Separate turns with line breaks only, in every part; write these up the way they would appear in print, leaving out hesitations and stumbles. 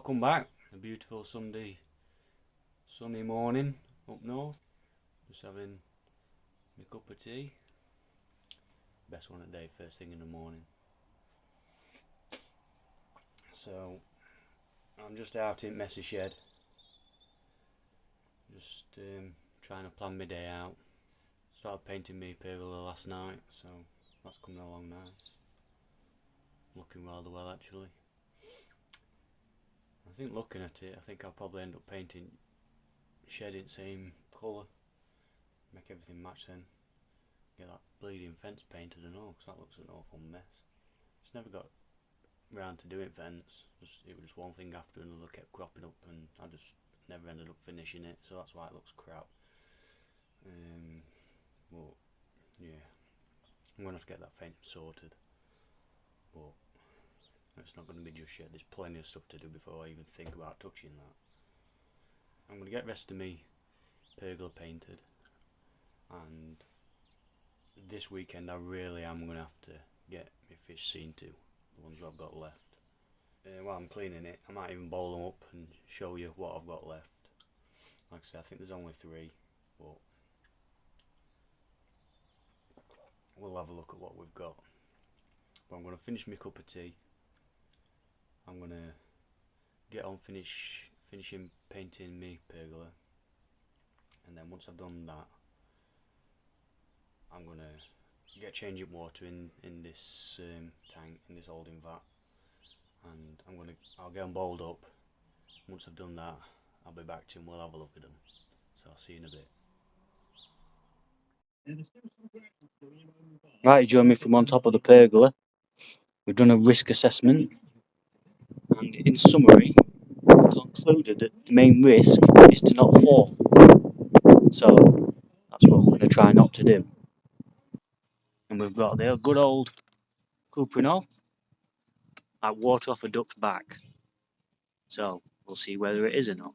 Welcome back. A beautiful sunny morning up north. Just having my cup of tea. Best one of the day, first thing in the morning. So I'm just out in messy shed. Just trying to plan my day out. Started painting my pergola last night, so that's coming along nice. Looking rather well actually. I think looking at it, I think I'll probably end up painting shed in the same colour. Make everything match then. Get that bleeding fence painted and all, because that looks an awful mess. Just never got round to doing fence. It was just one thing after another kept cropping up, and I just never ended up finishing it, so that's why it looks crap. But yeah, I'm going to have to get that fence sorted, but it's not going to be just yet. There's plenty of stuff to do before I even think about touching that. I'm going to get the rest of me pergola painted, and this weekend I really am going to have to get my fish seen to, the ones I've got left. While I'm cleaning it, I might even bowl them up and show you what I've got left. Like I said, I think there's only 3, but we'll have a look at what we've got. But I'm going to finish my cup of tea. I'm going to get on finishing painting my pergola, and then once I've done that, I'm going to get changing water in this tank, in this holding vat, and I'll get them bowled up. Once I've done that, I'll be back to you and we'll have a look at them. So I'll see you in a bit. Right, join me from on top of the pergola. We've done a risk assessment, and in summary, we've concluded that the main risk is to not fall. So that's what we're going to try not to do. And we've got the good old Cuprinol, like water off a duck's back. So we'll see whether it is or not.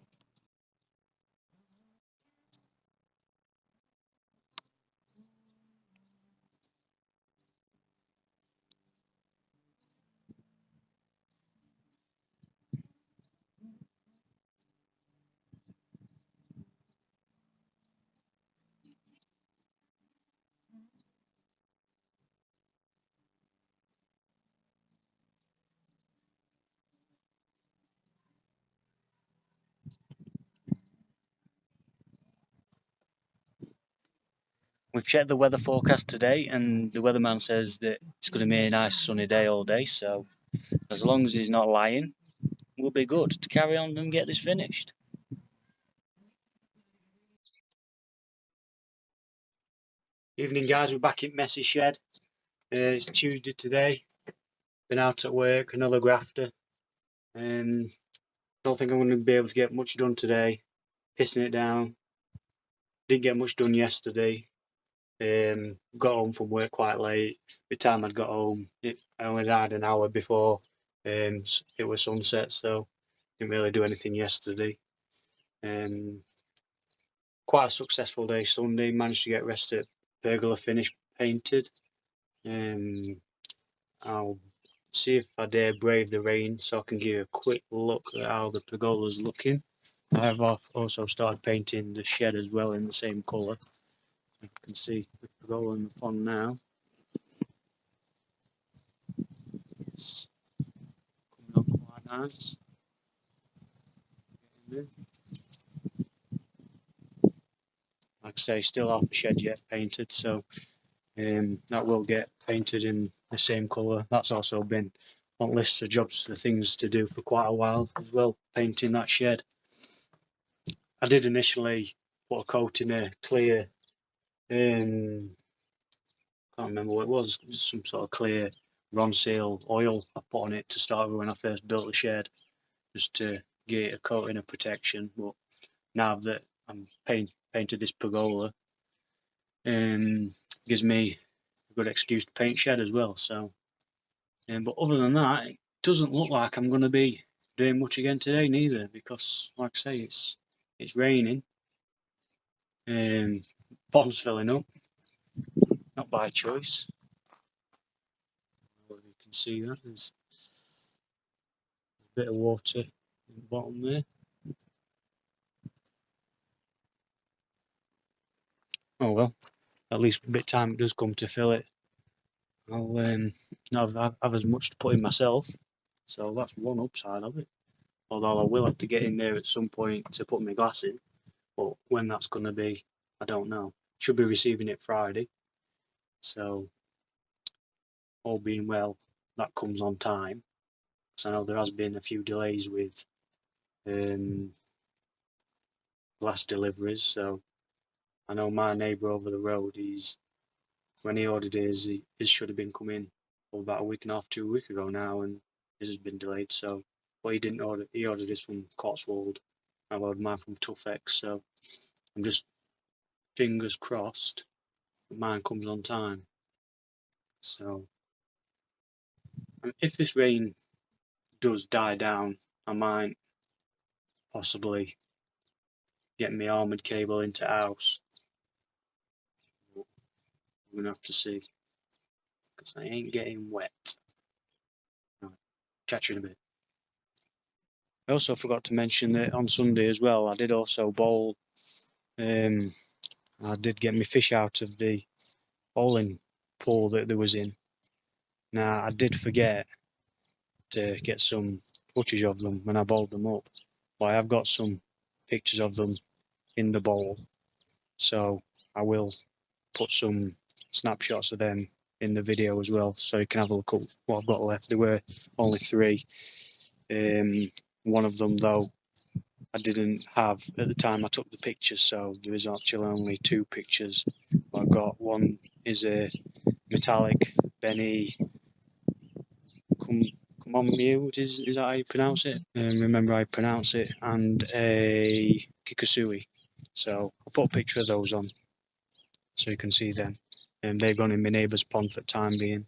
We've checked the weather forecast today, and the weatherman says that it's going to be a nice sunny day all day, so as long as he's not lying, we'll be good to carry on and get this finished. Evening guys, we're back in messy shed. It's Tuesday today. Been out at work, another grafter. Don't think I'm going to be able to get much done today. Pissing it down. Didn't get much done yesterday. Got home from work quite late. By the time I'd got home, I only had an hour before it was sunset, so didn't really do anything yesterday. Quite a successful day Sunday. Managed to get rest at pergola finished painted. I'll see if I dare brave the rain, so I can give you a quick look at how the pergola's looking. I've also started painting the shed as well in the same colour. You can see the pergola in the pond now. It's coming on quite nice. Like I say, still half the shed yet painted, so that will get painted in the same colour. That's also been on lists of jobs, the things to do for quite a while as well, painting that shed. I did initially put a coat in a clear, can't remember what it was, some sort of clear Ronseal oil I put on it to start with when I first built the shed, just to give it a coating of protection. But now that I'm painted this pergola, gives me a good excuse to paint shed as well. So, but other than that, it doesn't look like I'm going to be doing much again today neither, because like I say, it's raining. Pond's filling up, not by choice. You can see that there's a bit of water at the bottom there. Oh well, at least a bit time it does come to fill it. I'll not have as much to put in myself, so that's one upside of it. Although I will have to get in there at some point to put my glass in, but when that's going to be, I don't know. Should be receiving it Friday, so all being well, that comes on time. So I know there has been a few delays with glass deliveries, so I know my neighbour over the road, when he ordered his should have been coming about a week and a half, 2 weeks ago now, and his has been delayed. So, but he didn't order. He ordered his from Cotswold. I ordered mine from Tuffex. So I'm just fingers crossed that mine comes on time. So, and if this rain does die down, I might possibly get my armoured cable into house. But we're gonna have to see, because I ain't getting wet. Right, catch you in a bit. I also forgot to mention that on Sunday as well, I did also bowl. I did get my fish out of the bowling pool that there was in. Now, I did forget to get some footage of them when I bowled them up, but I have got some pictures of them in the bowl, so I will put some snapshots of them in the video as well, so you can have a look at what I've got left. There were only 3. One of them, though, I didn't have at the time I took the pictures, so there is actually only 2 pictures. I've got one is a metallic Benny Kumomyu, is that how you pronounce it? Remember how you pronounce it, and a Kikasui. So I'll put a picture of those on so you can see them. They've gone in my neighbour's pond for the time being.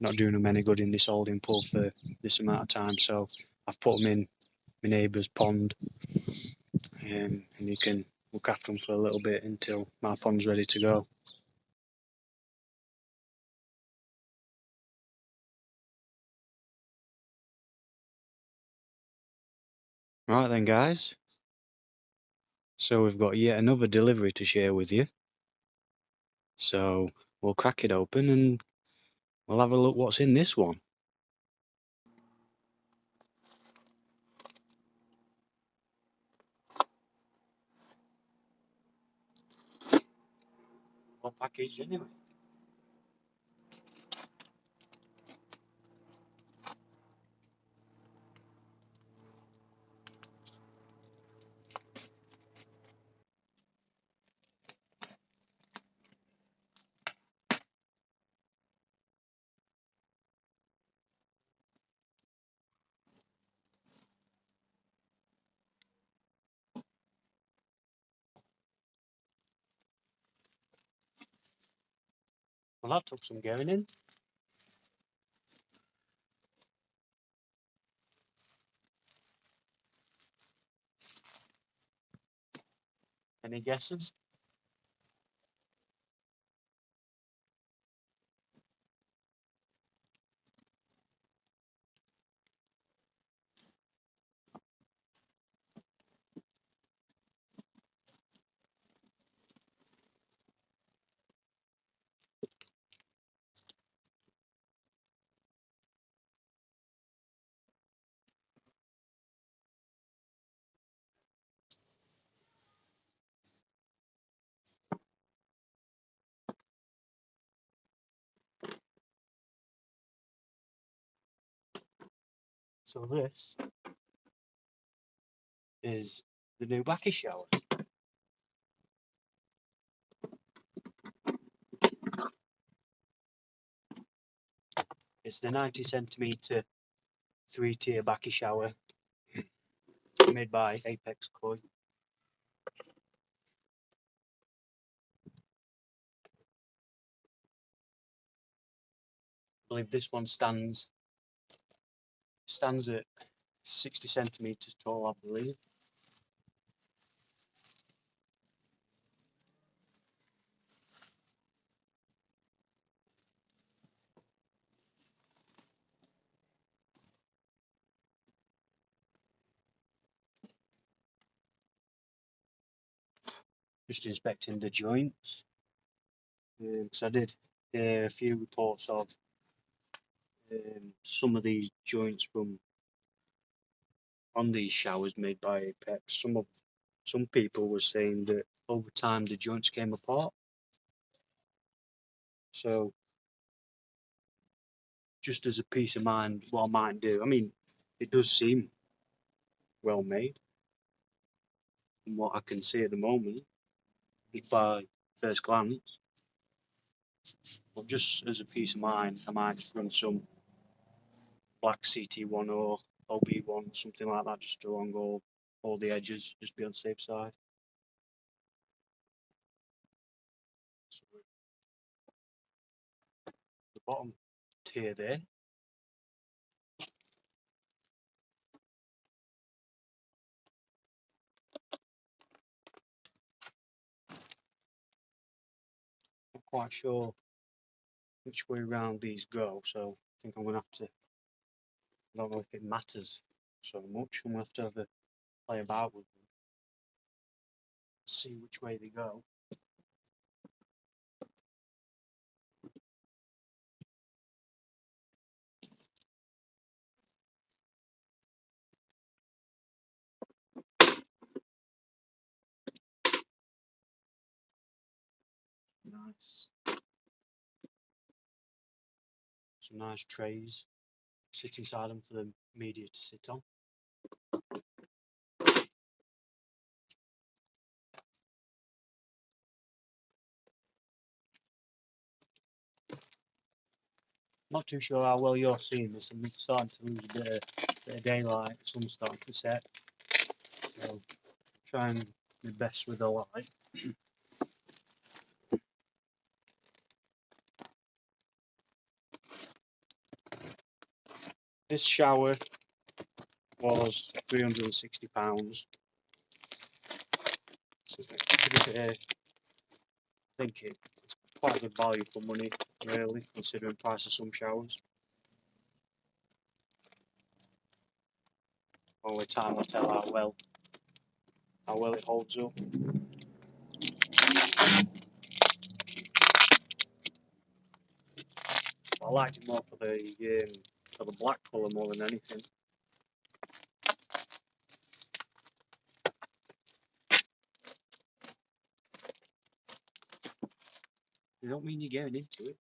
Not doing them any good in this holding pool for this amount of time, so I've put them in my neighbour's pond, and you can look after them for a little bit until my pond's ready to go. Right then, guys, so we've got yet another delivery to share with you, so we'll crack it open and we'll have a look what's in this one. What package anyway? Well, that took some getting in. Any guesses? So this is the new backy shower. It's the 90 centimetre 3-tier backy shower made by Apex Koi. I believe this one stands at 60 centimetres tall, I believe. just inspecting the joints. Because I did hear a few reports of some of these joints from on these showers made by Apex. Some people were saying that over time the joints came apart. So just as a peace of mind, what I might do, I mean, it does seem well made from what I can see at the moment, just by first glance. But just as a peace of mind, I might just run some black CT1 or OB1, something like that, just along all the edges, just be on the safe side. So the bottom tier there. Not quite sure which way round these go, so I think I'm gonna have to. I don't know if it matters so much. I'm gonna have to have a play about with them, see which way they go. Nice. Some nice trays. Sit inside them for the media to sit on. Not too sure how well you're seeing this. I'm starting to lose a bit of daylight. Sun's starting to set. So trying my best with the light. This shower was £360. So I think it's quite a good value for money, really, considering the price of some showers. Only time will tell how well it holds up. I liked it more for the black colour more than anything. You don't mean you're getting into it.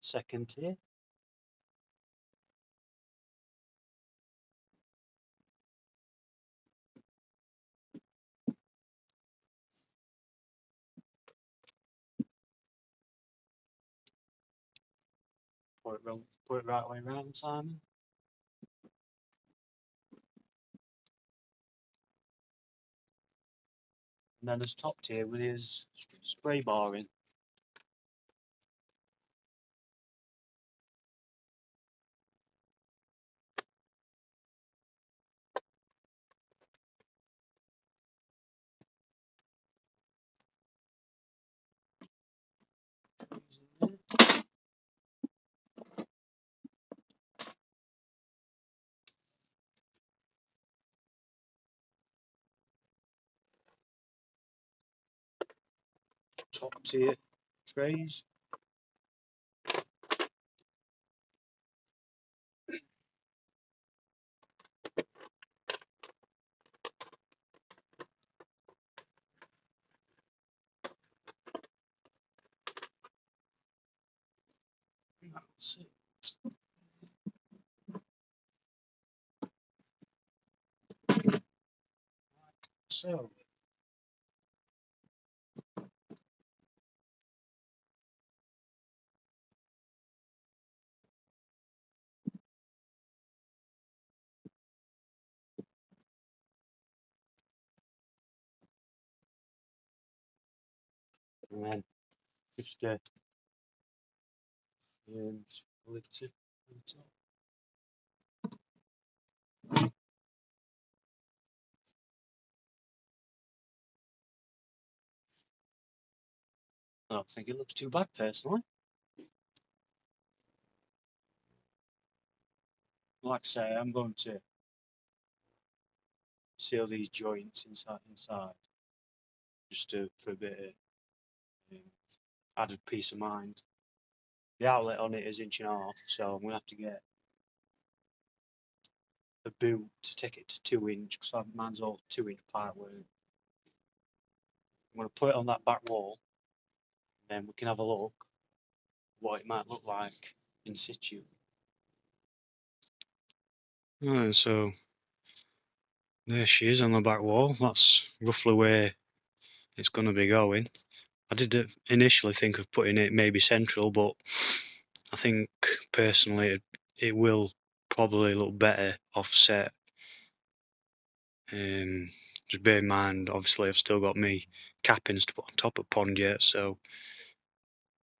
Second tier. Put it right way round, Simon. And then there's top tier with his spray bar in. Top tier trays. That's it. So and then just lid to on top. I don't think it looks too bad personally. Like I say, I'm going to seal these joints inside just for a bit of added peace of mind. The outlet on it is 1.5 inches, so I'm going to have to get a boot to take it to 2 inch because mine's all 2 inch pipe work. I'm going to put it on that back wall, and then we can have a look what it might look like in situ. Right, so there she is on the back wall. That's roughly where it's going to be going. I did initially think of putting it maybe central, but I think personally it will probably look better offset. Just bear in mind, obviously I've still got me cappings to put on top of pond yet, so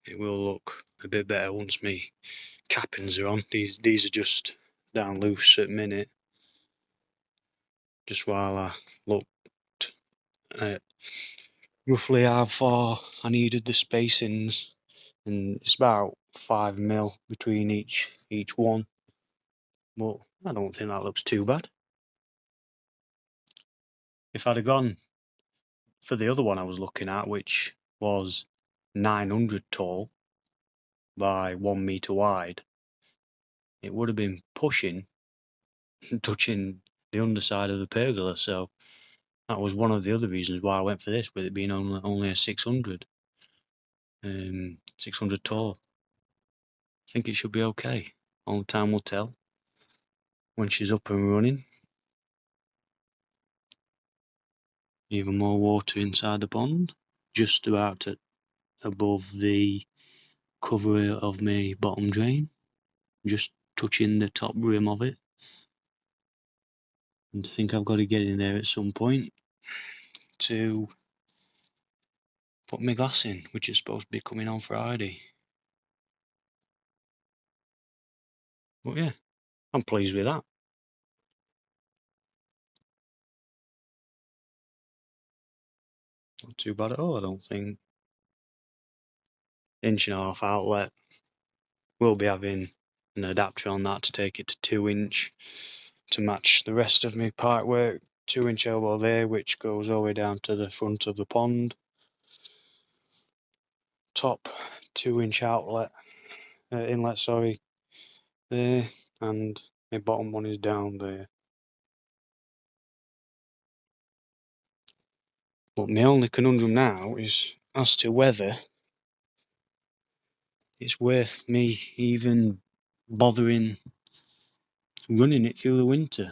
it will look a bit better once me cappings are on. These are just down loose at the minute, just while I looked at roughly how far I needed the spacings, and it's about 5 mm between each one, but I don't think that looks too bad. If I'd have gone for the other one I was looking at, which was 900 tall by 1 meter wide, it would have been pushing touching the underside of the pergola, so that was one of the other reasons why I went for this, with it being only a 600 tall. I think it should be okay. Only time will tell when she's up and running. Even more water inside the pond, just about above the cover of my bottom drain, just touching the top rim of it. And I think I've got to get in there at some point to put my glass in, which is supposed to be coming on Friday. But yeah, I'm pleased with that. Not too bad at all, I don't think. 1.5 inch outlet. We'll be having an adapter on that to take it to 2 inch to match the rest of my pipe work. 2 inch elbow there, which goes all the way down to the front of the pond. Top 2 inch outlet, inlet, sorry, there, and my bottom one is down there. But my only conundrum now is as to whether it's worth me even bothering running it through the winter.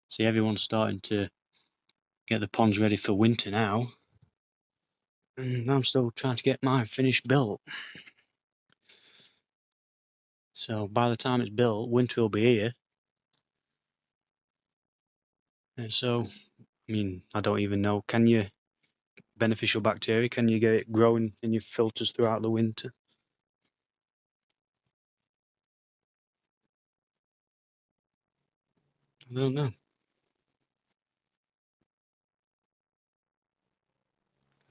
See, everyone's starting to get the ponds ready for winter now, and I'm still trying to get mine finished built. So by the time it's built, winter will be here. And so, I mean, I don't even know, can you, beneficial bacteria, can you get it growing in your filters throughout the winter? I don't know.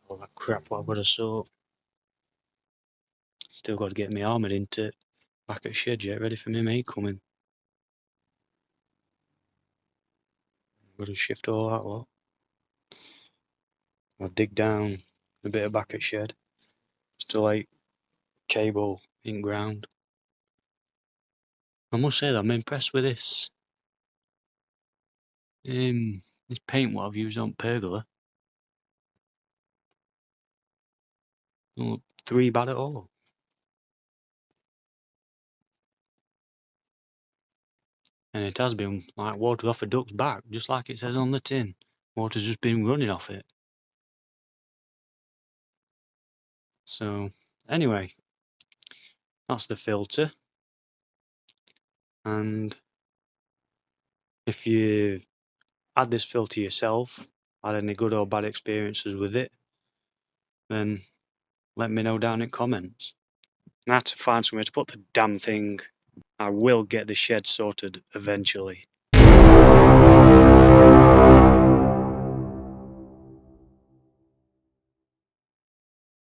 All that crap what I've got to sort. Still got to get my armoured into back at shed yet, ready for my mate coming. Got to shift all that lot. I'll dig down a bit of back at shed. Still like cable in ground. I must say that I'm impressed with this. This paint what I've used on Pergola. Don't look three bad at all. And it has been like water off a duck's back, just like it says on the tin. Water's just been running off it. So, anyway, that's the filter. And if you add this filter yourself, had any good or bad experiences with it, then let me know down in comments. I have to find somewhere to put the damn thing. I will get the shed sorted eventually.